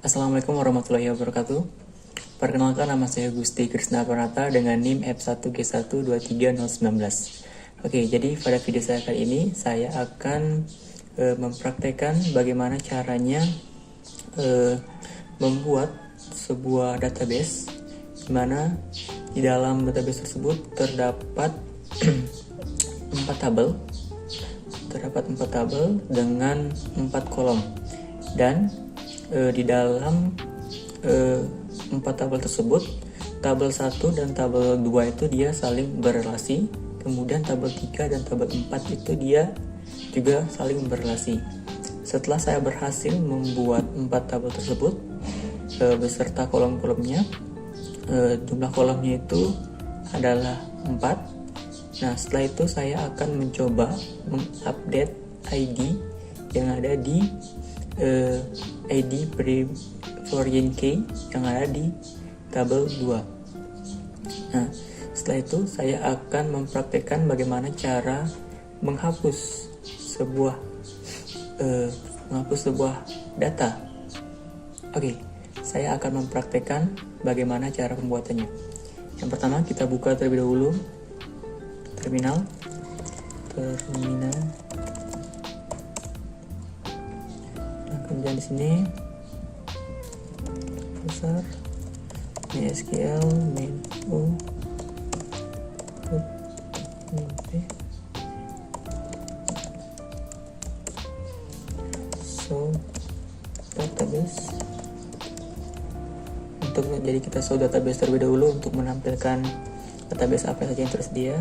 Assalamualaikum warahmatullahi wabarakatuh. Perkenalkan, nama saya Gusti Krisna Pranata dengan NIM F1G1230019. Oke, jadi pada video saya kali ini saya akan mempraktekkan bagaimana caranya membuat sebuah database di mana di dalam database tersebut terdapat 4 tabel dengan 4 kolom, dan di dalam 4 tabel tersebut, tabel 1 dan tabel 2 itu dia saling berrelasi, kemudian tabel 3 dan tabel 4 itu dia juga saling berrelasi. Setelah saya berhasil membuat 4 tabel tersebut beserta kolom-kolomnya, jumlah kolomnya itu adalah 4. Nah, setelah itu saya akan mencoba mengupdate ID yang ada di ID Florian Key yang ada di tabel 2. Nah, setelah itu saya akan mempraktekkan bagaimana cara menghapus sebuah data. Oke, saya akan mempraktekkan bagaimana cara pembuatannya. Yang pertama, kita buka terlebih dahulu terminal. Nah, kemudian di sini besar MySQL main database. Jadi kita show database terlebih dahulu untuk menampilkan database apa saja yang tersedia.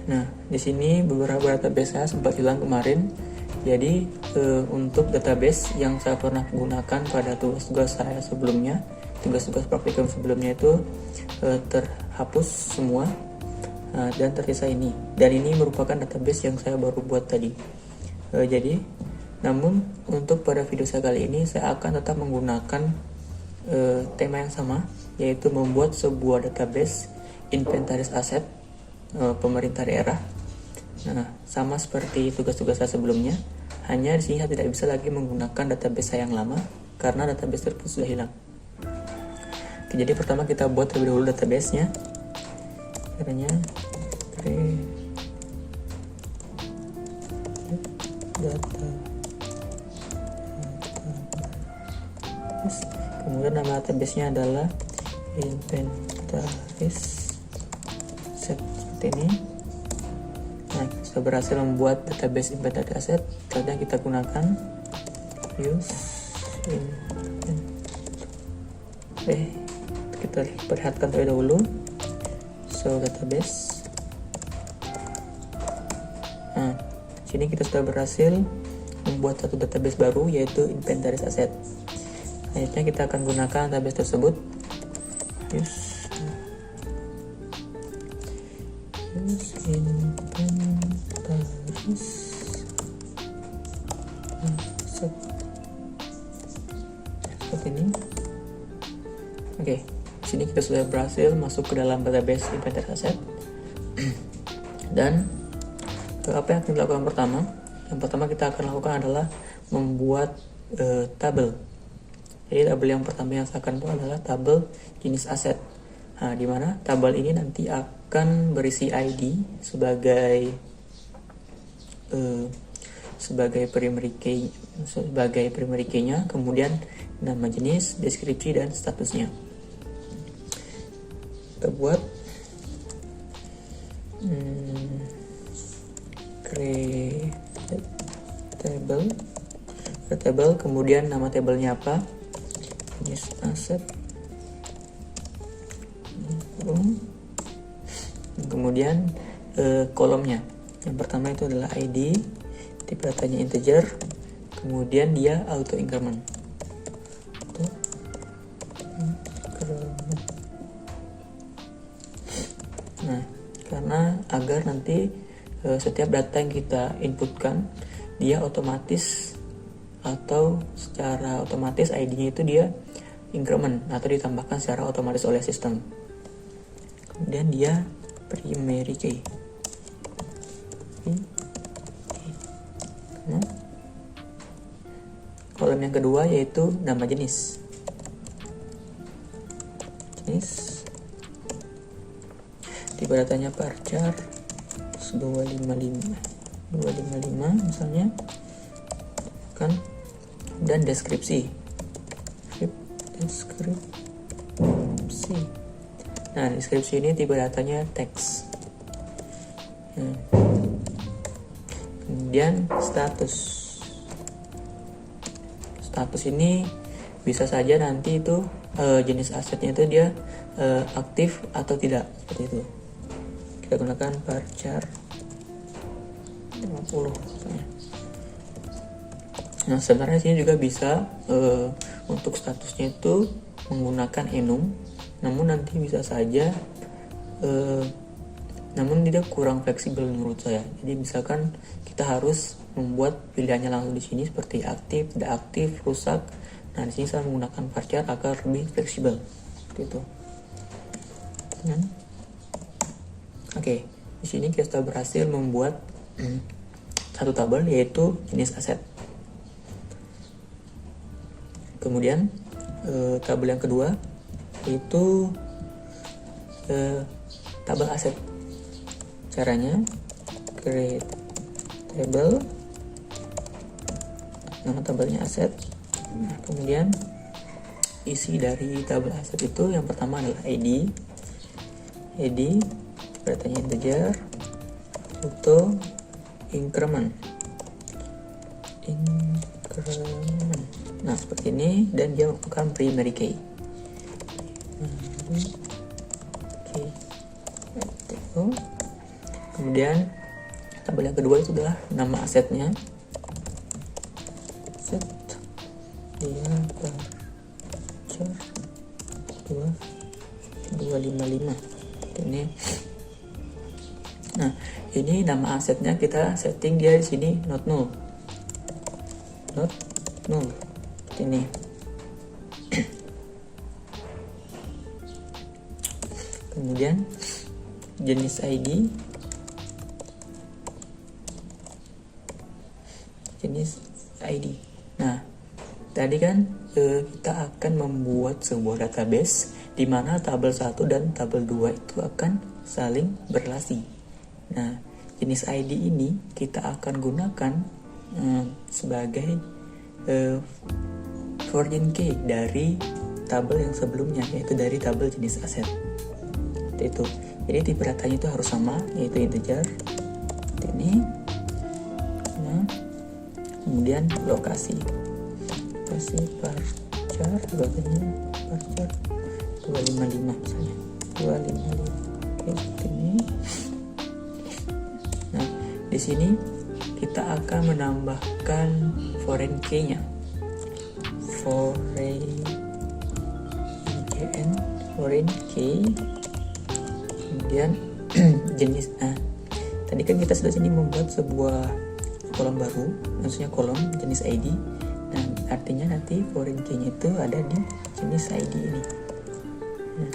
Nah, di sini beberapa database saya sempat hilang kemarin. Jadi untuk database yang saya pernah gunakan pada tugas-tugas saya sebelumnya, tugas-tugas praktikum sebelumnya itu terhapus semua, dan tersisa ini. Dan ini merupakan database yang saya baru buat tadi. Namun untuk pada video saya kali ini saya akan tetap menggunakan tema yang sama, yaitu membuat sebuah database inventaris aset pemerintah daerah. Nah, sama seperti tugas-tugas saya sebelumnya, hanya di sini saya tidak bisa lagi menggunakan database saya yang lama karena database tersebut sudah hilang. Oke, jadi pertama kita buat terlebih dahulu database-nya. Caranya kemudian nama database-nya adalah inventaris set seperti ini. Nah, sudah berhasil membuat database inventaris aset. Selanjutnya kita gunakan use kita perlihatkan terlebih dahulu show database. Nah, sini kita sudah berhasil membuat satu database baru, yaitu inventaris aset. Selanjutnya kita akan gunakan database tersebut use inventaris aset seperti ini. Oke, di sini kita sudah berhasil masuk ke dalam database inventaris aset. Dan apa yang akan dilakukan pertama? Yang pertama kita akan lakukan adalah membuat tabel. Jadi tabel yang pertama yang saya akan buat adalah tabel jenis aset. Nah, di mana tabel ini nanti akan berisi ID sebagai primary key-nya, kemudian nama jenis, deskripsi, dan statusnya. Kita buat create table, kemudian nama tabelnya apa, jenis aset, kemudian kolomnya. Yang pertama itu adalah ID, tipe datanya integer, kemudian dia auto increment. Nah, karena agar nanti setiap data yang kita inputkan dia otomatis atau secara otomatis ID-nya itu dia increment atau ditambahkan secara otomatis oleh sistem. Kemudian dia primary key. kolom yang kedua yaitu nama jenis. Tipe datanya varchar 255 misalnya kan, dan deskripsi. Nah, deskripsi ini tipe datanya teks. Kemudian status ini bisa saja nanti itu jenis asetnya itu dia aktif atau tidak, seperti itu. Kita gunakan varchar 50 misalnya. Nah, sebenarnya sini juga bisa untuk statusnya itu menggunakan enum, namun nanti bisa saja namun tidak kurang fleksibel menurut saya. Jadi misalkan kita harus membuat pilihannya langsung di sini seperti aktif, tidak aktif, rusak. Nah, di sini saya menggunakan varchar agar lebih fleksibel seperti itu. Oke, di sini kita berhasil membuat satu tabel yaitu jenis aset. Kemudian tabel yang kedua yaitu tabel aset. Caranya create table, nama tabelnya aset. Nah, kemudian isi dari tabel aset itu yang pertama adalah ID, datanya integer, auto increment. Nah, seperti ini, dan dia merupakan primary key. Kemudian tabel yang kedua itu adalah nama asetnya. Aset dia varchar 255 ini. Nah, ini nama asetnya kita setting dia di sini not null. Seperti ini. Kemudian jenis ID, Nah, tadi kan kita akan membuat sebuah database di mana tabel 1 dan tabel 2 itu akan saling berrelasi. Nah, jenis ID ini kita akan gunakan sebagai foreign key dari tabel yang sebelumnya, yaitu dari tabel jenis aset. Itu. Jadi tipe datanya itu harus sama, yaitu integer. Ini. Nah, kemudian lokasi varchar, datanya varchar 255 misalnya. 255. Oke, ini. Nah, di sini kita akan menambahkan foreign key-nya. Foreign key. Kemudian jenis. Nah, tadi kan kita sudah sini membuat sebuah kolom baru, maksudnya kolom jenis ID. Nah, artinya nanti foreign key-nya itu ada di jenis ID ini. Nah,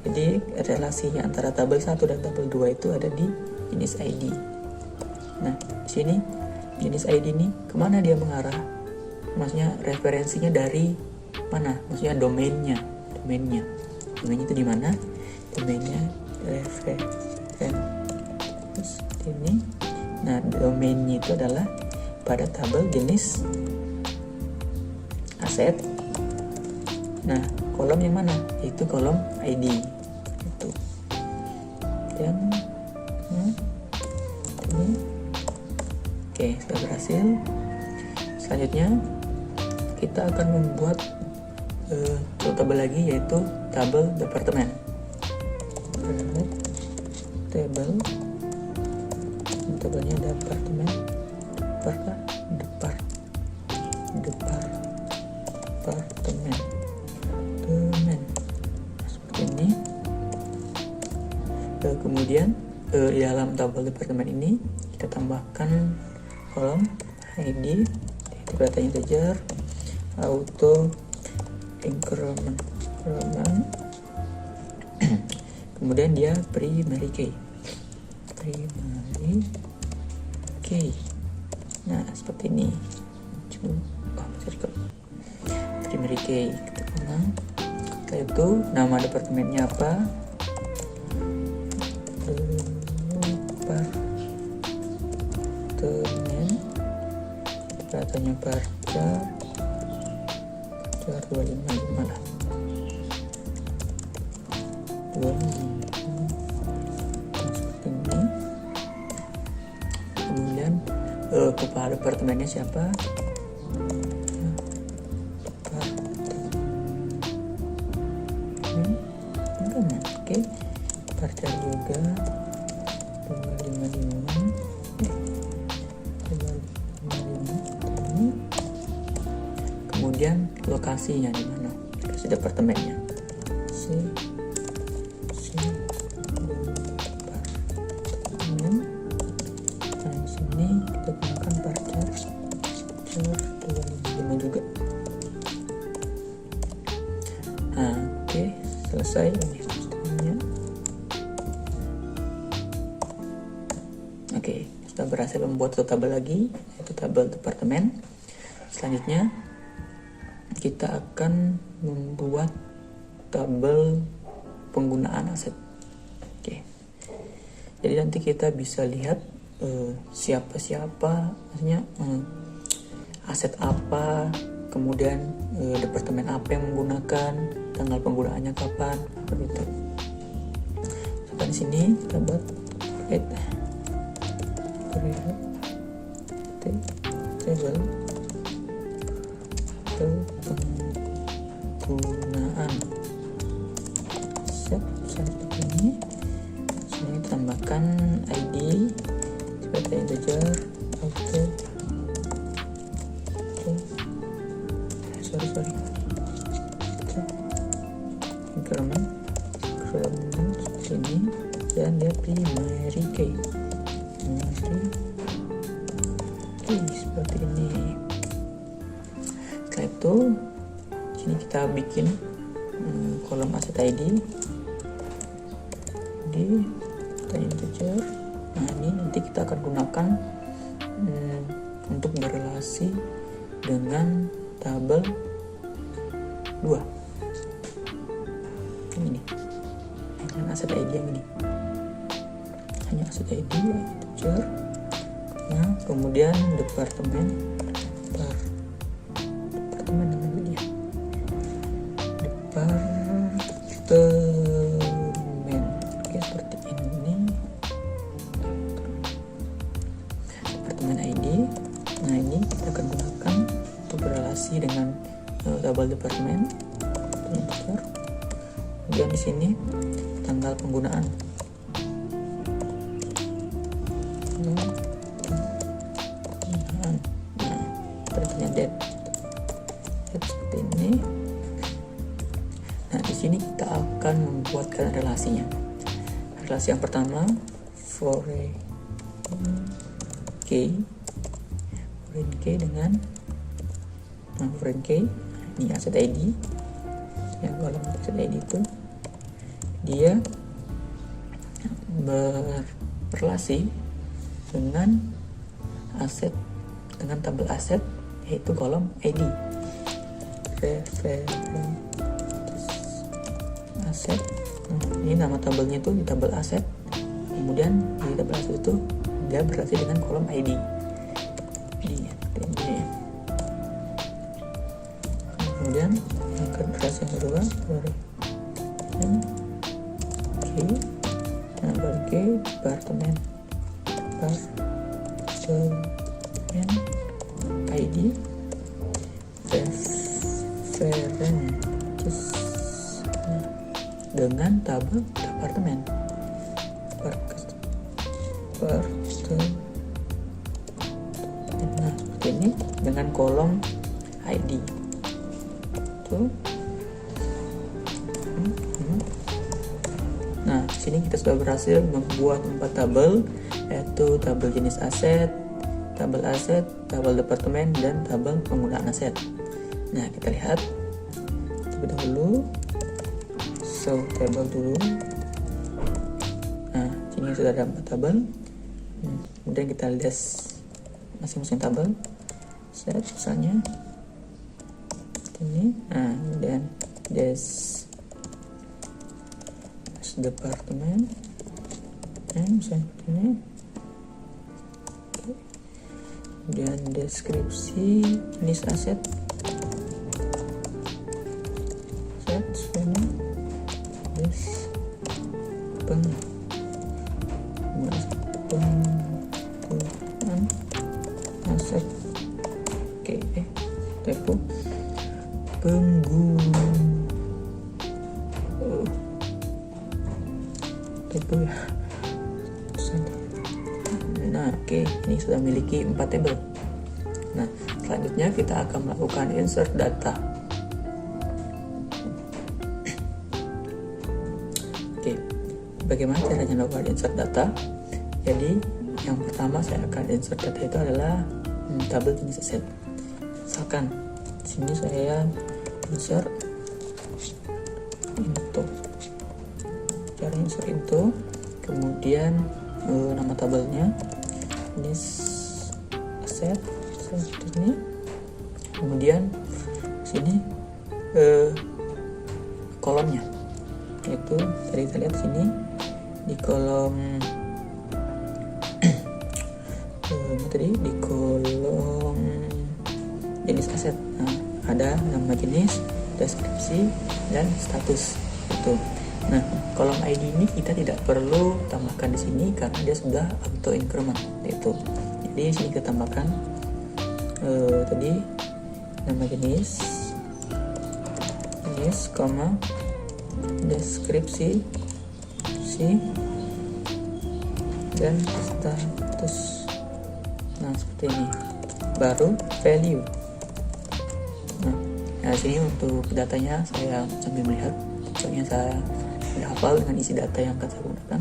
jadi relasinya antara tabel 1 dan tabel 2 itu ada di jenis ID. Nah, di sini jenis ID ini kemana dia mengarah? Maksudnya referensinya dari mana? Maksudnya domainnya itu di mana? Domainnya reference ini. Nah, domainnya itu adalah pada tabel jenis aset. Nah, kolom yang mana? Itu kolom ID. Itu. Dan ini. Oke, sudah berhasil. Selanjutnya kita akan membuat satu tabel lagi, yaitu tabel departemen. Tabelnya departemen. Seperti ini. Kemudian di dalam tabel departemen ini kita tambahkan kolom ID, tipe data integer, auto increment, kemudian dia primary key. Nah, seperti ini. primary key. Kita ulang. Setelah itu nama departemennya apa? Departemen, katanya Parcar 255 lah. 25 seperti ini. Kemudian kepala departemennya siapa? Oke, Parcar juga 255. Kemudian lokasinya di mana? Lokasi departemennya. Departemen. Nah, di sini kita gunakan Parcar 255 juga. Nah, oke, selesai ini sistemnya. Oke, sudah berhasil membuat satu tabel lagi, yaitu tabel departemen. Selanjutnya kita akan membuat tabel penggunaan aset. Oke. Jadi nanti kita bisa lihat siapa-siapa, maksudnya aset apa, kemudian departemen apa yang menggunakan, tanggal penggunaannya kapan, seperti itu. Misalkan di sini kita buat table penggunaan aset seperti ini. Sini tambahkan ID seperti integer auto increment seperti ini, dan dia primary key seperti ini. Setelah itu sini kita bikin kolom aset ID di integer. Nah, ini nanti kita akan gunakan untuk berelasi dengan tabel 2 ini, dengan aset ID yang ini, hanya aset ID integer. Nah, kemudian departemen namanya dia departemen. Oke, seperti ini departemen ID. Nah, ini kita akan gunakan untuk berelasi dengan tabel departemen integer. Kemudian di sini tanggal penggunaan. Date seperti ini. Nah, di sini kita akan membuatkan relasinya. Relasi yang pertama foreign key dengan foreign key. Ini aset ID, yang kolom aset ID itu dia berrelasi dengan aset, dengan tabel aset, yaitu kolom ID, reference aset. Ini nama tabelnya itu di tabel aset, kemudian di tabel aset itu dia berrelasi dengan kolom ID. Kemudian yang relasi yang kedua departemen ID references dengan tabel departemen. Nah, seperti ini dengan kolom ID. Tuh. Nah, sini kita sudah berhasil membuat 4 tabel, yaitu tabel jenis aset, tabel departemen, dan tabel penggunaan aset. Nah, kita lihat terlebih dahulu, show table dulu. Nah, sini sudah ada 4 tabel. Kemudian kita list masing-masing tabel, set misalnya ini. sini. Nah, kemudian departemen misalnya ini. Kemudian deskripsi jenis aset sini penggunaan aset. Oke, typo typo ya. Nah, oke, ini sudah memiliki 4 tabel. Nah, selanjutnya kita akan melakukan insert data. Oke, bagaimana caranya melakukan insert data? Jadi, yang pertama saya akan insert data itu adalah tabel jenis aset. Misalkan sini saya insert into. Cara insert into, kemudian nama tabelnya jenis aset ini, kemudian sini kolomnya, yaitu tadi kita lihat sini di kolom di kolom jenis aset. Nah, ada nama jenis, deskripsi, dan status itu. Nah, kolom ID ini kita tidak perlu tambahkan di sini karena dia sudah auto increment itu. Jadi sini kita tambahkan tadi nama jenis, deskripsi, dan status. Nah, seperti ini. Baru value. Nah, sini untuk datanya saya sambil melihat, soalnya saya sudah hafal dengan isi data yang akan saya gunakan.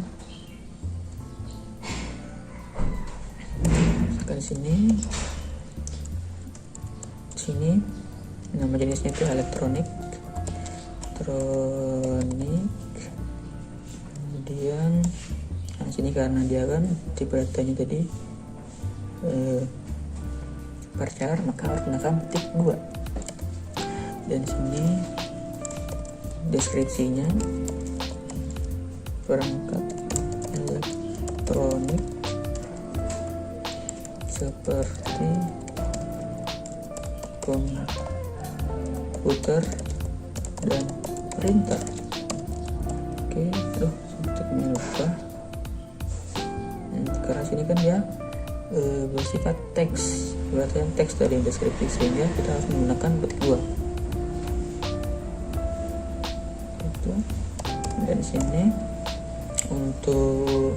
Misalkan sini nama jenisnya itu elektronik, kemudian nah sini karena dia kan tipe datanya tadi varchar, maka harus gunakan petik 2. Dan sini deskripsinya perangkat elektronik seperti komputer dan printer. Oke, sedikit lupa karena sini kan dia bersifat teks, berarti teks dari deskripsi, sehingga kita harus menggunakan petik 2 itu. Dan sini untuk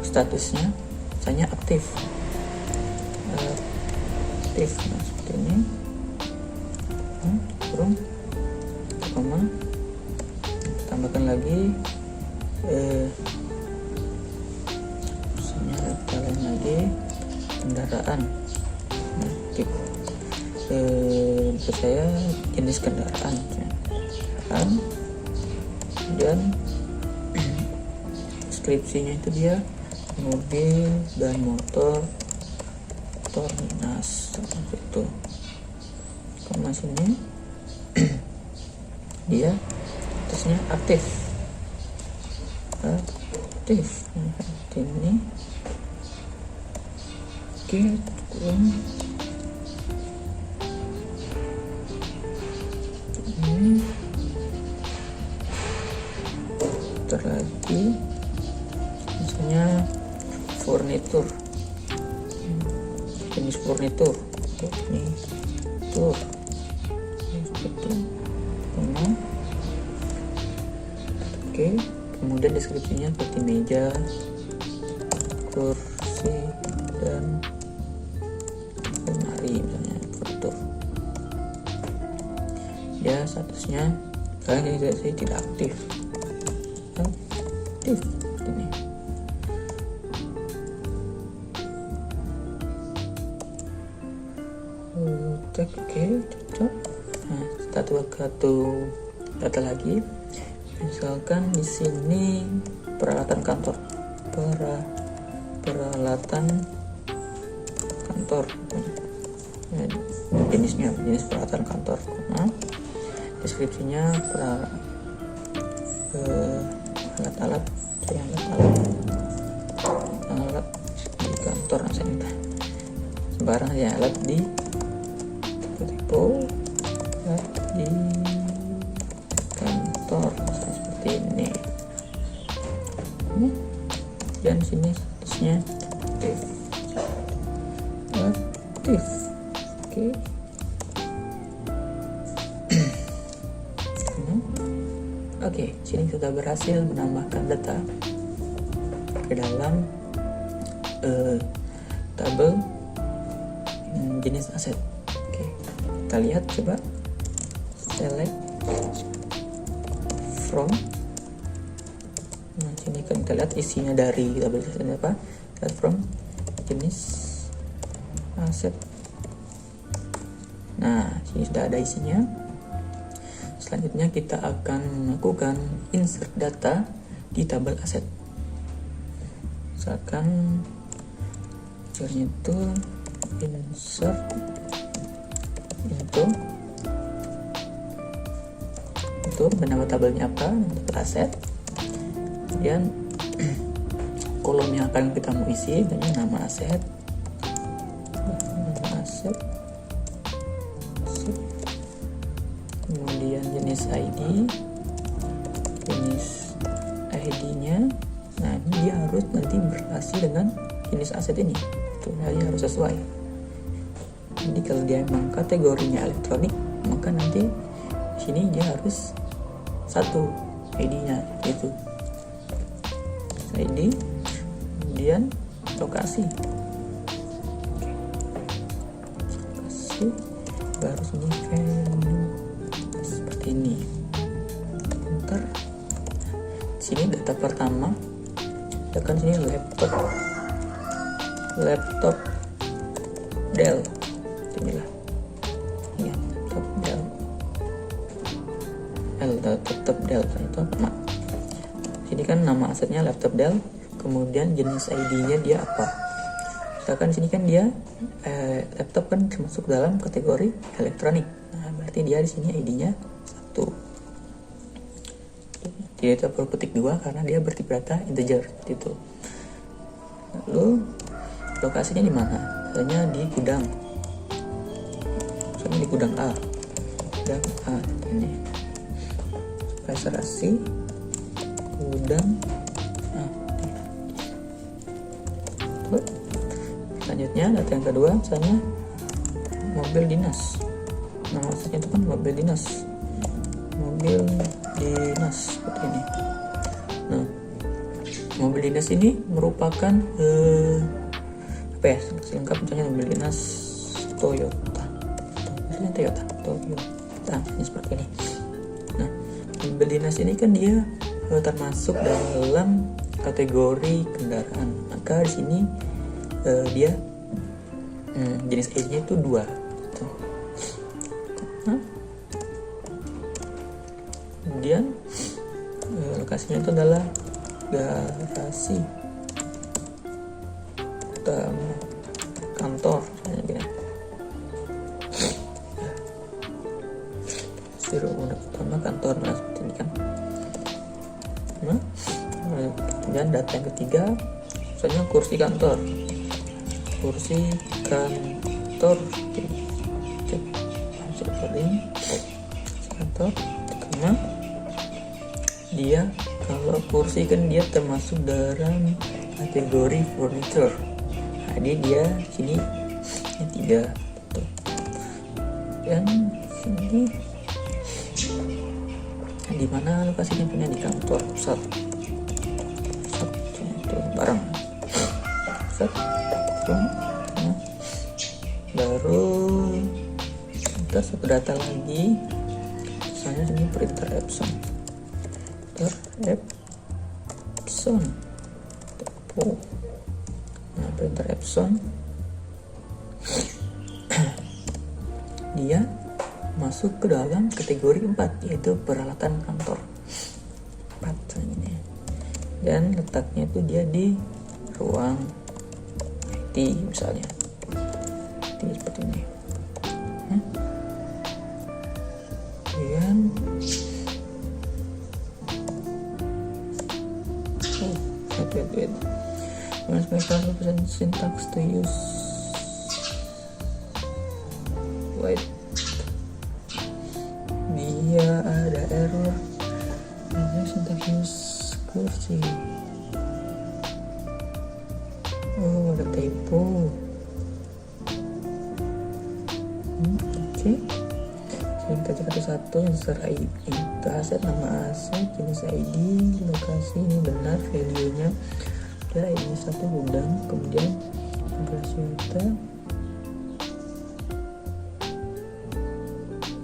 statusnya misalnya aktif. Nah, seperti ini, kurung koma, tambahkan lagi misalnya data lain lagi, kendaraan. Nah, untuk saya jenis kendaraan, dan deskripsinya itu dia mobil dan motor dinas seperti itu. Koma sini dia terusnya aktif. Nah, ini oke, ini terlagi misalnya furnitur, jenis furnitur ini tuh seperti ini. Oke, kemudian deskripsinya seperti meja, kursi, dan lemari misalnya foto. Ya, statusnya kalian ini tidak aktif. Ini. Oke, cocok. Nah, satu data lagi. Misalkan di sini peralatan kantor, peralatan kantor. Nah, jenis peralatan kantor. Nah, deskripsinya alat-alat di kantor misalnya, sembarang ya alat di tipe alat di kantor misalnya seperti ini. Dan sini statusnya aktif. Oke. Oke, sini sudah berhasil menambahkan data ke dalam tabel jenis aset. Oke, kita lihat coba select from. Nah, sini kan kita lihat isinya dari tabel aset apa? Select from jenis aset. Nah, sini sudah ada isinya. Selanjutnya kita akan melakukan insert data di tabel aset. Misalkan caranya itu insert itu nama tabelnya apa, tabel aset. Kemudian kolom yang akan kita mau isi nama aset, kemudian jenis ID-nya. Nah, ini dia harus nanti berrelasi dengan jenis aset ini. Tuh, dia harus sesuai. Jadi kalau dia memang kategorinya elektronik, maka nanti sini dia harus satu ID-nya itu ID, kemudian lokasi, baru sini seperti ini. Ntar sini data pertama, tekan sini laptop Dell, inilah ya, laptop Dell itu apa? Sini kan nama asetnya laptop Dell, kemudian jenis ID-nya dia apa? Misalkan sini kan dia laptop kan termasuk dalam kategori elektronik. Nah, berarti dia di sini ID-nya 1. Dia itu perlu ketik 2 karena dia bertipe data integer seperti itu. Lalu lokasinya di mana? Misalnya di gudang. Misalnya di gudang A. Gudang A ini. Reservasi gudang A. Selanjutnya data yang kedua misalnya mobil dinas. Nama asetnya itu kan mobil dinas seperti ini. Nah, mobil dinas ini merupakan apa ya, selengkap misalnya mobil dinas Toyota ini seperti ini. Nah, mobil dinas ini kan dia termasuk dalam kategori kendaraan, maka di sini dia jenis ID-nya itu 2. Kemudian lokasinya itu adalah garasi kantor misalnya gini. Rumah utama kantor, nah seperti ini kan. Nah, kemudian data yang ketiga misalnya kursi kantor karena dia kalau kursi kan dia termasuk dalam kategori furniture. Jadi dia sini yang 3 tuh. Dan sini di mana lokasinya punya di kantor pusat itu barang nah, baru kita satu data lagi misalnya ini printer Epson nah printer Epson dia masuk ke dalam kategori 4 yaitu peralatan kantor 4 ini. Dan letaknya itu dia di ruang IT misalnya seperti ini. Dia masukkan wait. Special syntax to use. Wait. Dia ada error. Syntax use kursi. Oh, ada typo. Oke. Kita cek satu insert ID, aset, nama aset, jenis ID, lokasi, ini benar, value-nya ya ini satu gudang, kemudian kita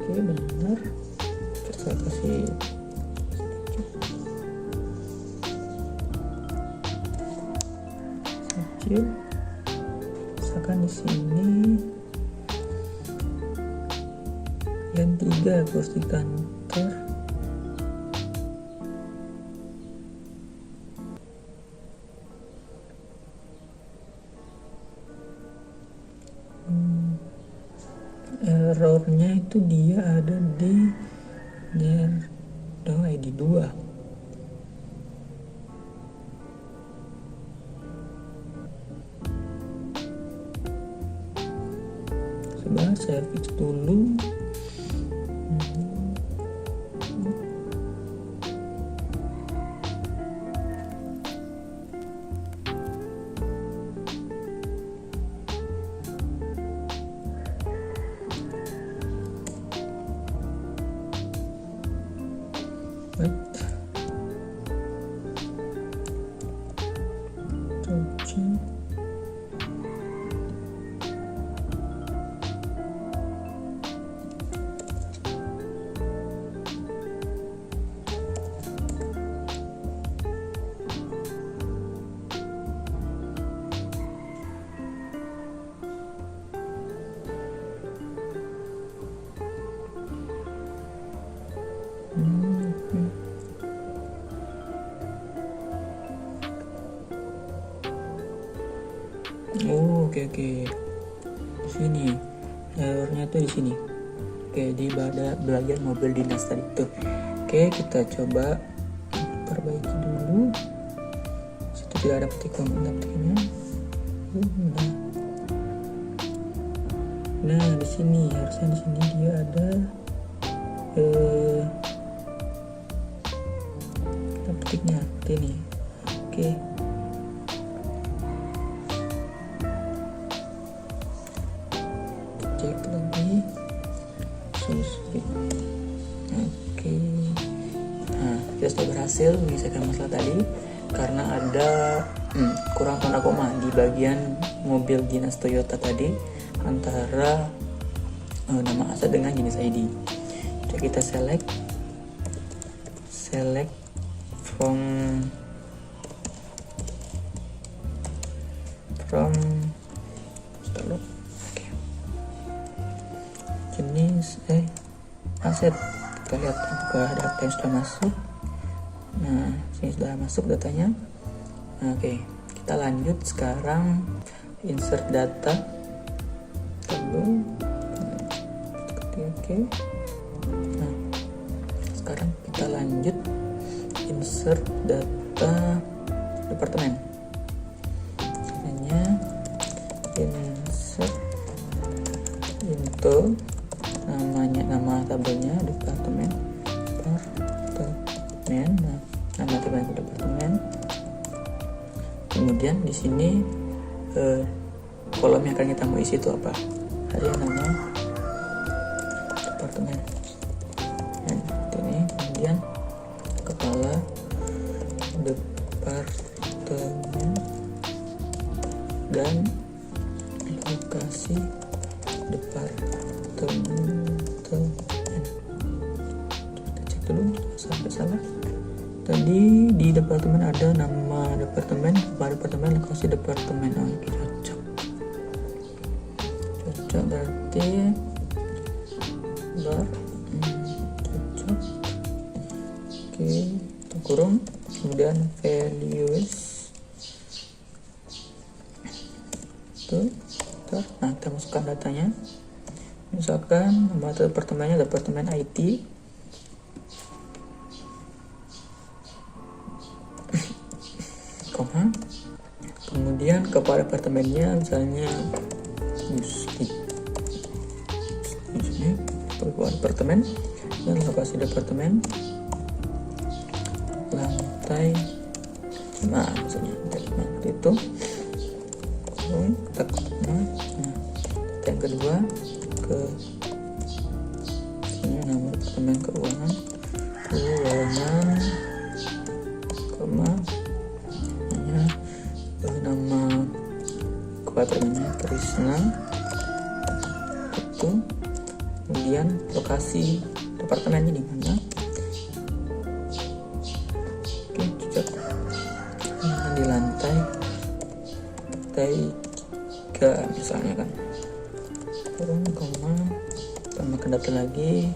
oke benar, saya kasih kecil, misalkan di sini yang 3 kursi kantor. Errornya itu dia ada di dong ID 2. Coba saya fix dulu. Oke. Di sini errornya tuh di sini. Oke, di bagian mobil dinas tadi tuh. Oke, kita coba perbaiki dulu. Situ tidak ada petikannya. Nah, di sini harusnya di sini dia ada petiknya ini. Oke. Cek lagi solusi. Oke. Nah, kita sudah berhasil menyelesaikan masalah tadi karena ada kurang tanda koma di bagian mobil dinas Toyota tadi antara nama aset dengan jenis ID. Jadi kita select from jenis aset. Kita lihat apakah data yang sudah masuk. Nah, sini sudah masuk datanya. Nah, oke, kita lanjut sekarang insert data. Oke. Nah, sekarang kita lanjut insert data departemen. Hanya insert into nama tabelnya departemen. Nah, nama tabel departemen. Kemudian di sini kolom yang akan kita mau isi itu apa? Ada nama departemen. Nah, ini kemudian kepala departemen dan lokasi departemen. Kita cek dulu sampai salah. Tadi di departemen ada nama departemen, kepala departemen, lokasi departemen. Oh, cocok berarti cocok. Oke, kurung, kemudian values tuh. Nah, kita masukkan datanya. Misalkan nama departemennya departemen IT. koma. Kemudian kepala apartemennya misalnya di sini kepala apartemen dan lokasi departemen lantai 5 misalnya itu. Kita koma. Nah, yang kedua ke sini nama departemen keuangan koma, nama kepala apartemennya Krisna itu. Kemudian lokasi departemennya di mana. Oke, cocok. Nah, di lantai 3 misalnya kan. Kurung koma, tambahkan data lagi,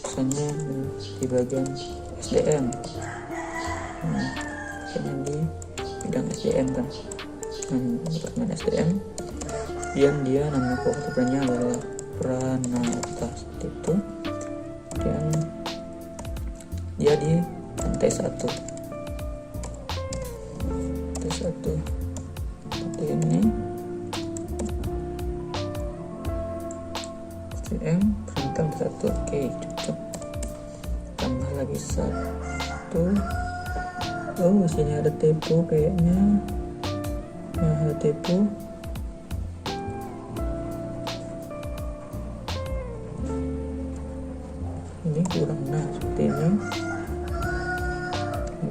misalnya di bagian SDM. Misalnya di bidang SDM kan, departemen SDM. Dia nama departemennya adalah Pranata seperti itu. Dan dia di lantai 1 seperti ini. SDM Pranata 1. Oke, cocok. Tambah lagi 1. Oh, sini ada typo kayaknya. Nah, ada typo. Ini kurang, nah seperti ini.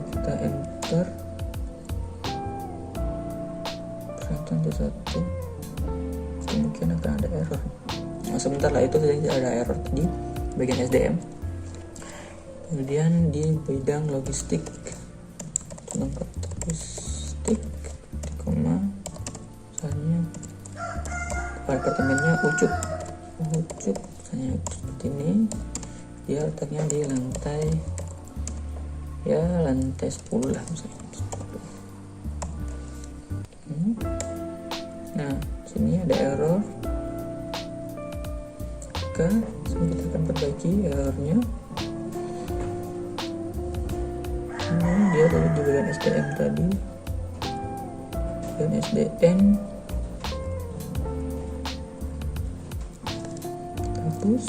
Kita enter. Perhatian 1. Mungkin akan ada error. Nah, sebentar lah, itu saja ada error tadi bagian SDM. Kemudian di bidang logistik, tempat logistik, koma, misalnya kepala apartemennya Ucup, misalnya seperti ini. Dia letaknya di lantai 10 lah misalnya. Nah, sini ada error. Maka kita akan perbaiki errornya. Dia dari di bagian SDM tadi, bagian SDM hapus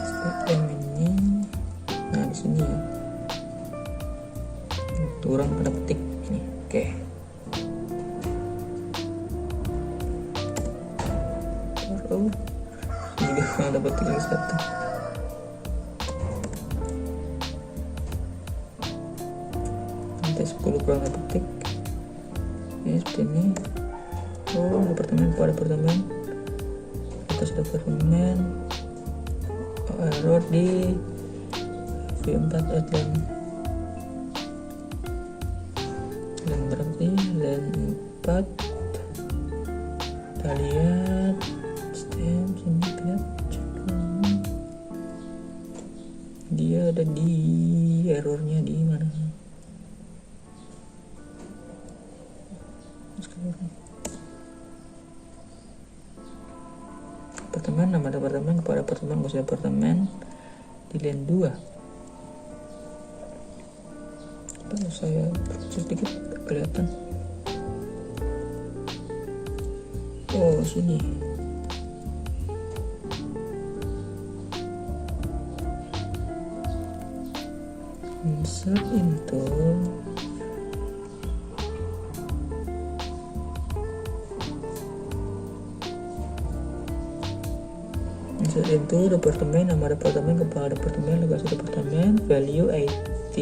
SDM ini. Nah, di sini ya, kurang pada petik ini. Oke. Terus juga ada petik lagi 1. Lantai 10 kurang petik. Ini seperti ini. Oh, departemen pada departemen. Atas departemen. Oh, error di V4 outline. Yang berarti line 4. Kita lihat stem sini, lihat cek dulu. Dia ada di errornya di mana? Apartemen, nama departemen, kepala apartemen, lokasi apartemen di line 2. Kalau saya sedikit kelihatan. Oh, sini. Insert into. Insert into departemen, nama departemen, kepala departemen, lokasi departemen, value IT.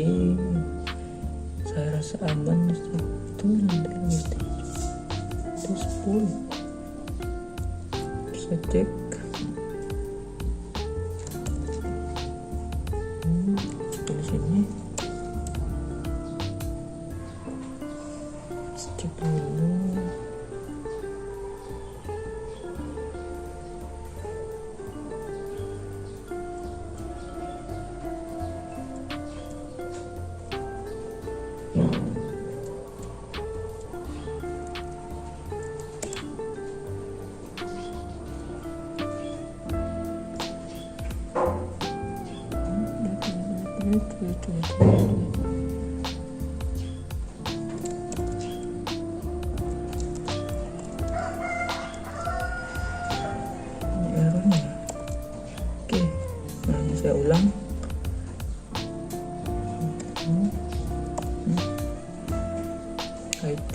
Saya rasa aman di situ. Nanti logistik itu 10. Saya cek. Di sini. Cek dulu.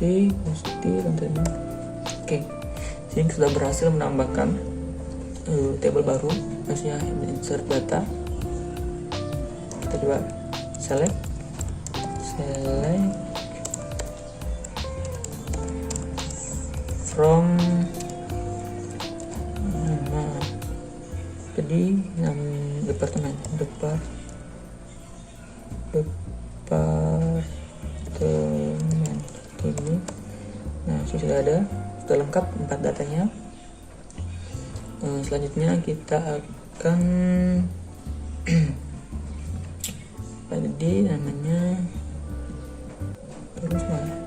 putih tentunya. Oke, sini sudah berhasil menambahkan table baru, maksudnya insert data. Kita coba select from nama, jadi departemen ini. Nah, sudah ada, sudah lengkap 4 datanya. Selanjutnya kita akan tadi namanya terus mana?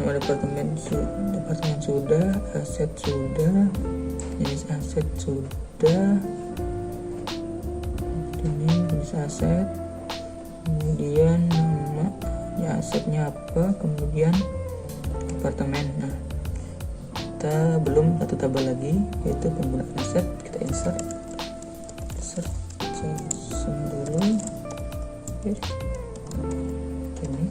Nama departemen sudah, aset sudah, jenis aset sudah, ini jenis aset, kemudian nama ya asetnya apa, kemudian departemen. Nah, kita belum satu tabel lagi, yaitu penggunaan aset. Kita insert dulu. Oke. Ini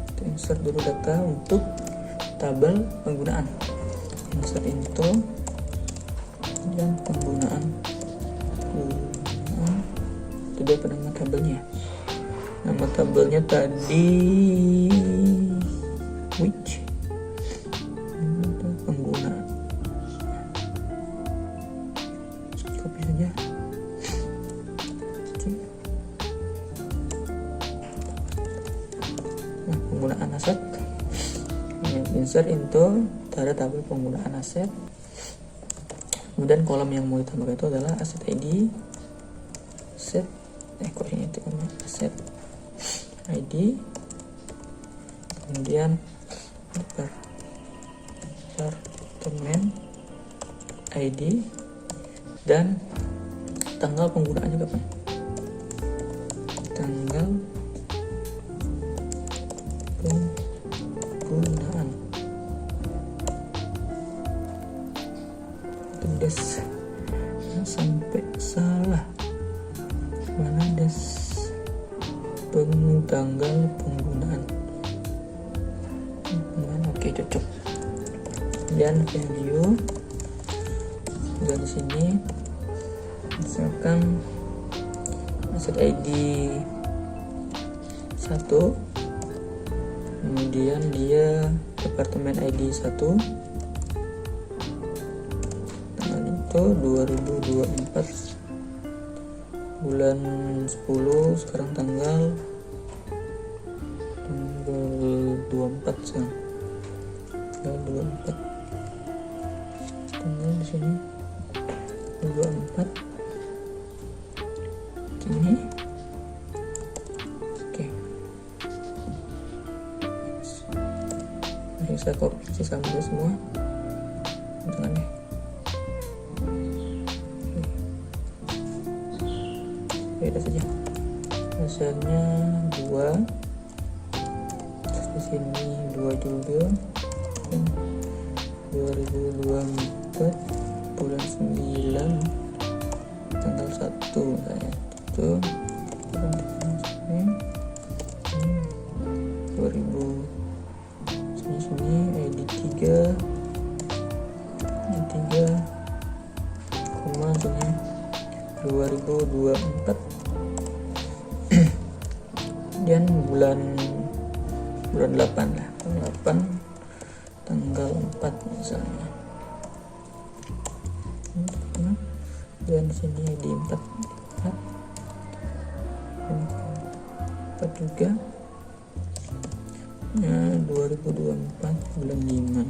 kita insert dulu data untuk tabel penggunaan. Insert into dan penggunaan itu dia nama tabelnya. Nama tabelnya tadi which pengguna, copy saja. Nah, penggunaan aset, insert into pada tabel penggunaan aset. Kemudian kolom yang mau ditambahkan itu adalah aset ID, aset ID, kemudian departemen ID, dan tanggal penggunaannya kapan, tanggal penggunaan, des sampai salah, mana des tanggal penggunaan. Oke, cocok. Dan value, dan di sini misalkan aset ID 1, kemudian dia departemen ID 1, tanggal itu 2024 bulan 10, sekarang tanggal 24 sekarang. Tanggal 24. Tanggal di sini 24. Ini. Oke. Bisa copy sama semua. Jangan deh. Beda saja. Hasilnya 2. Di sini 2 juga. 2024 bulan 9 tanggal 1 misalnya itu 2000 sini ID 3 koma sini 2024 kemudian bulan 8 lah, 8 tanggal 4 misalnya. Dan sini di 4 juga. Nah, 2024 bulan 5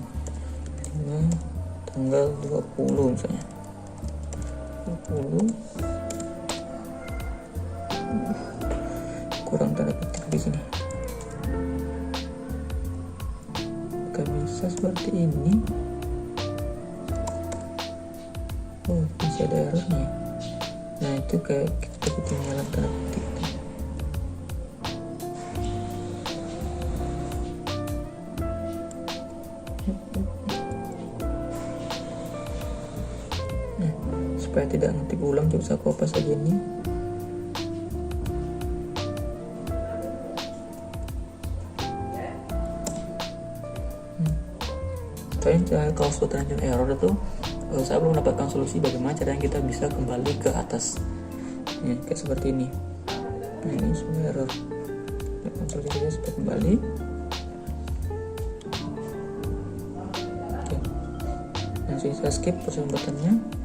tanggal 20 misalnya. 20 kurang tanda petik di sini. Bisa seperti ini. Oh, masih ada errornya. Nah, itu kayak kita ketinggalan tanda petik. Nah, supaya tidak ngetik ulang, coba saya kopas saja ini. Soalnya kalau sudah terlanjur error itu saya belum mendapatkan solusi bagaimana caranya kita bisa kembali ke atas ya, kayak seperti ini. Nah ini sudah error, solusi kita supaya kembali. Oke. Langsung saya skip proses pembuatannya.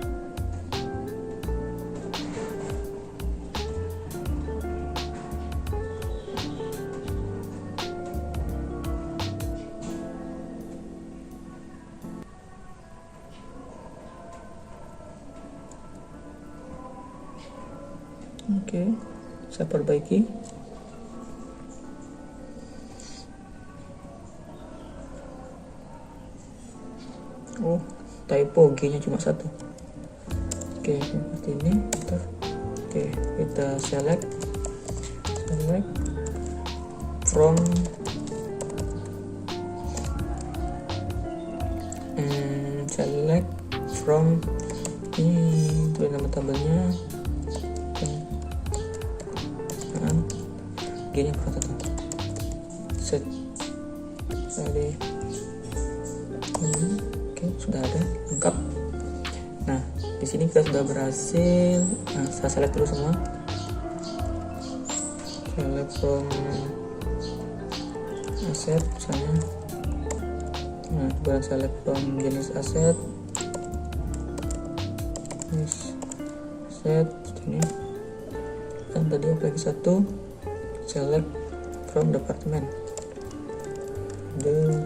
Oke, saya perbaiki. Oh, typo G-nya cuma 1. Oke, seperti ini. Oke, kita select from ini tulis nama tabelnya. G-nya kurang 1. Set tadi. Oke, sudah ada lengkap. Nah, di sini kita sudah berhasil. Nah, saya select dulu semua. Select from asset misalnya. Nah, coba select from jenis aset. Jenis aset ini. Dan tadi lagi satu. Select from department ya,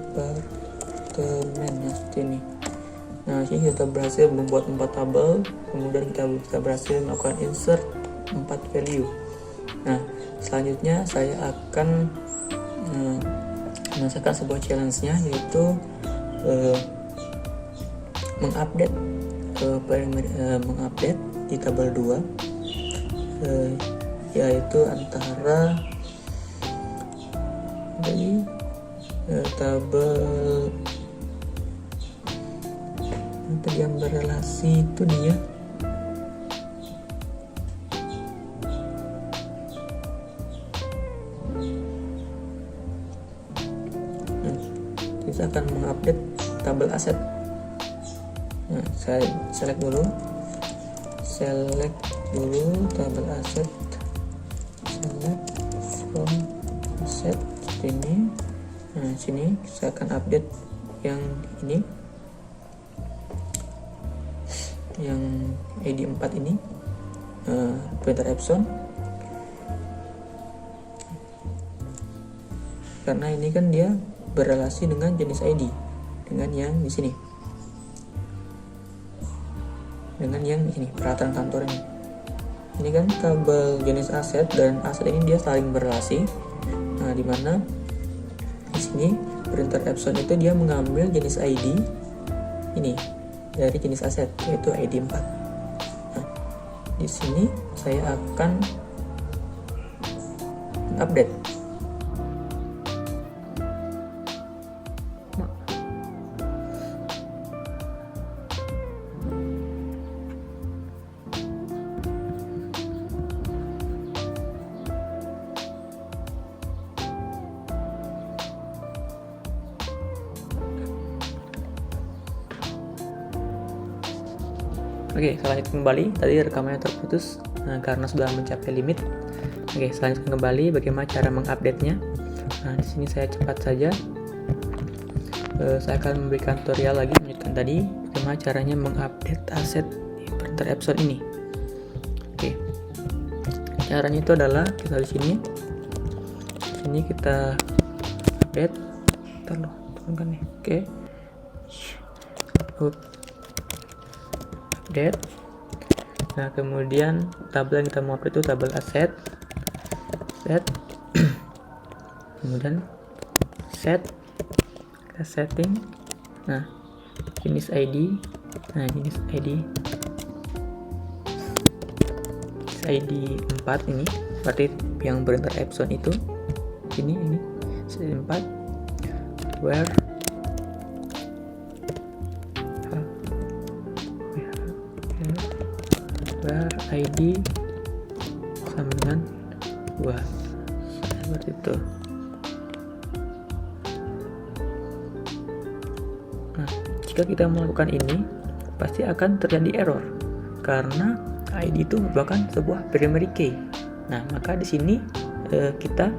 seperti ini. Nah, ini kita berhasil membuat 4 tabel, kemudian kita berhasil melakukan insert 4 value. Nah, selanjutnya saya akan menyelesaikan sebuah challenge-nya, yaitu mengupdate di tabel 2, yaitu antara dari tabel yang berelasi itu dia kita akan mengupdate tabel aset. Nah, saya select dulu tabel aset, select from aset seperti ini. Nah, sini saya akan update yang ini, yang ID 4 ini, printer Epson, karena ini kan dia berrelasi dengan jenis ID, dengan yang di sini, dengan yang di sini peralatan kantor ini. Ini kan tabel jenis aset dan aset ini dia saling berrelasi. Nah, dimana di sini printer Epson itu dia mengambil jenis ID ini dari jenis aset, yaitu ID 4. Nah, di sini saya akan update. Oke, saya lanjutkan kembali. Tadi rekamannya terputus karena sudah mencapai limit. Oke, saya lanjutkan kembali bagaimana cara mengupdate-nya. Nah, di sini saya cepat saja. Saya akan memberikan tutorial lagi melanjutkan tadi bagaimana caranya mengupdate aset di printer Epson ini. Oke. Caranya itu adalah kita di sini. Ini kita update. Turunkan nih. Oke. Update. Nah, kemudian tabel yang kita mau update itu tabel aset, kemudian set, kita setting. Nah, jenis ID, jenis ID 4 ini berarti yang printer Epson itu ini 4 where ID sama dengan 2 seperti itu. Nah, ketika kita melakukan ini pasti akan terjadi error karena ID itu merupakan sebuah primary key. Nah, maka di sini kita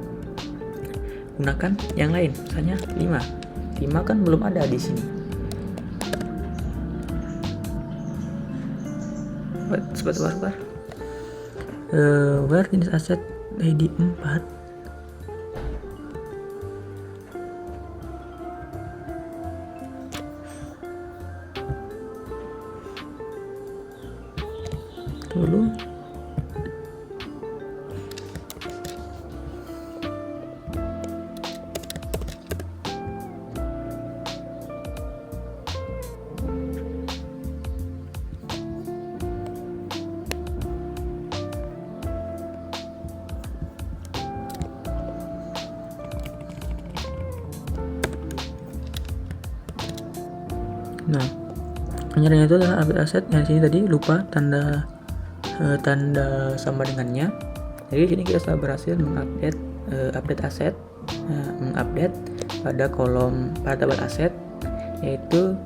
gunakan yang lain, misalnya 5 kan belum ada di sini. Sebentar. Where jenis aset ID 4 dulu. Nah, penyerangnya itu adalah update aset. Yang sini tadi lupa tanda sama dengannya. Jadi sini kita sudah berhasil mengupdate update aset, mengupdate pada tabel aset, yaitu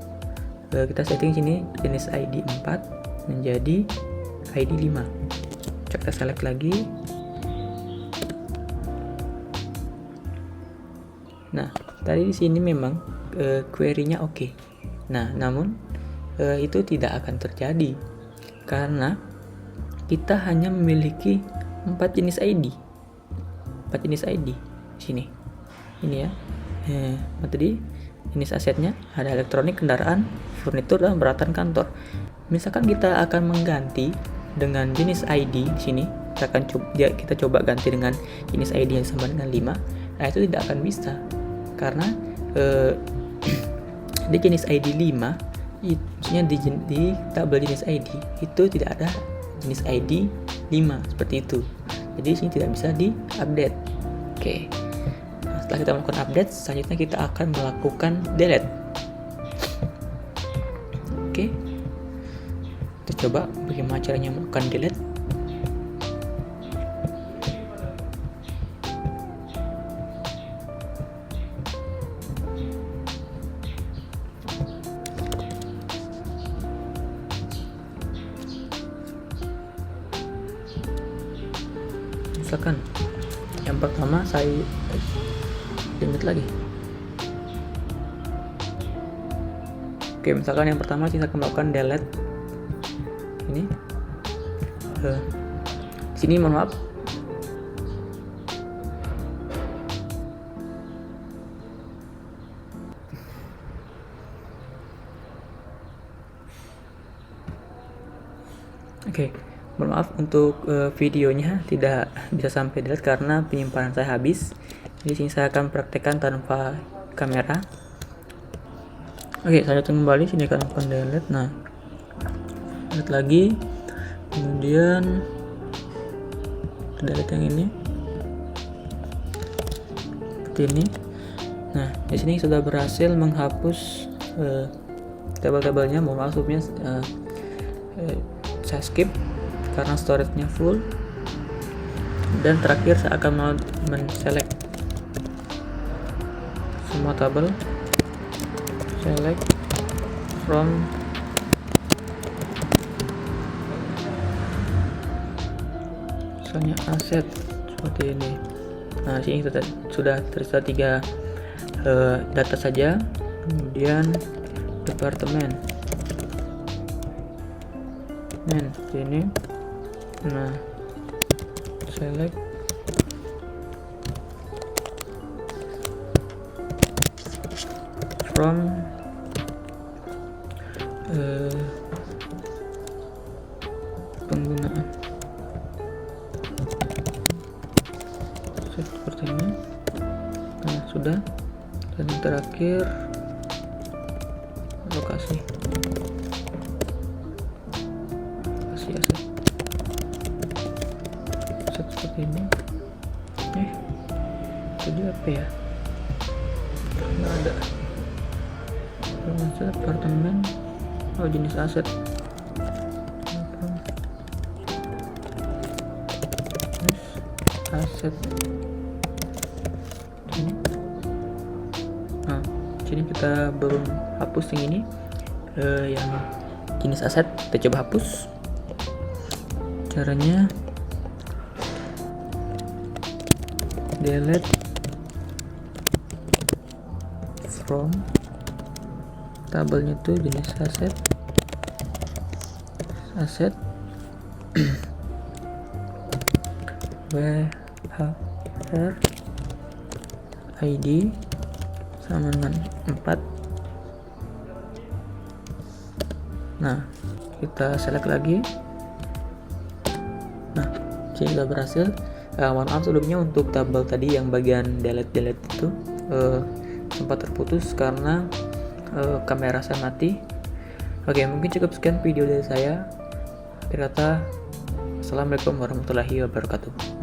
kita setting sini jenis ID 4 menjadi ID 5. Kita select lagi. Nah, tadi di sini memang query-nya oke. Nah, namun itu tidak akan terjadi karena kita hanya memiliki 4 jenis ID. 4 jenis ID di sini. Ini ya. Tadi jenis asetnya ada elektronik, kendaraan, furnitur, dan peralatan kantor. Misalkan kita akan mengganti dengan jenis ID di sini, kita coba ganti dengan jenis ID yang sama dengan 5. Nah, itu tidak akan bisa karena di jenis ID 5 maksudnya di tabel jenis ID itu tidak ada jenis ID 5 seperti itu. Jadi sini tidak bisa di-update. Oke. Nah, setelah kita melakukan update, selanjutnya kita akan melakukan delete. Oke. Kita coba bagaimana caranya melakukan delete. Misalkan yang pertama saya delete lagi. Oke, misalkan yang pertama kita akan melakukan delete ini. Sini mohon maaf. Oke. Mohon maaf untuk videonya tidak bisa sampai delete karena penyimpanan saya habis. Di sini saya akan praktekkan tanpa kamera. Oke, saya kembali sini akan lakukan delete. Nah, delete lagi. Kemudian delete yang ini. Seperti ini. Nah, di sini sudah berhasil menghapus tabel-tabelnya. Mohon maaf sebelumnya saya skip karena storage-nya full. Dan terakhir saya akan men-select semua tabel, select from misalnya aset seperti ini. Nah, sini sudah tersisa 3 data saja. Kemudian departemen seperti ini. Nah, select from penggunaan seperti ini. Nah, sudah. Dan yang terakhir lokasi aset seperti ini. Jadi apa ya, nggak ada aset apartemen. Oh, jenis aset aset ini. Nah, sini kita belum hapus yang ini. yang jenis aset, kita coba hapus. Caranya delete from tabelnya tuh jenis aset where id sama dengan 4. Nah, kita select lagi. Nah, sudah berhasil. Mohon maaf sebelumnya untuk tabel tadi yang bagian delete itu sempat terputus karena kamera saya mati. Oke, mungkin cukup sekian video dari saya. Akhir kata, assalamualaikum warahmatullahi wabarakatuh.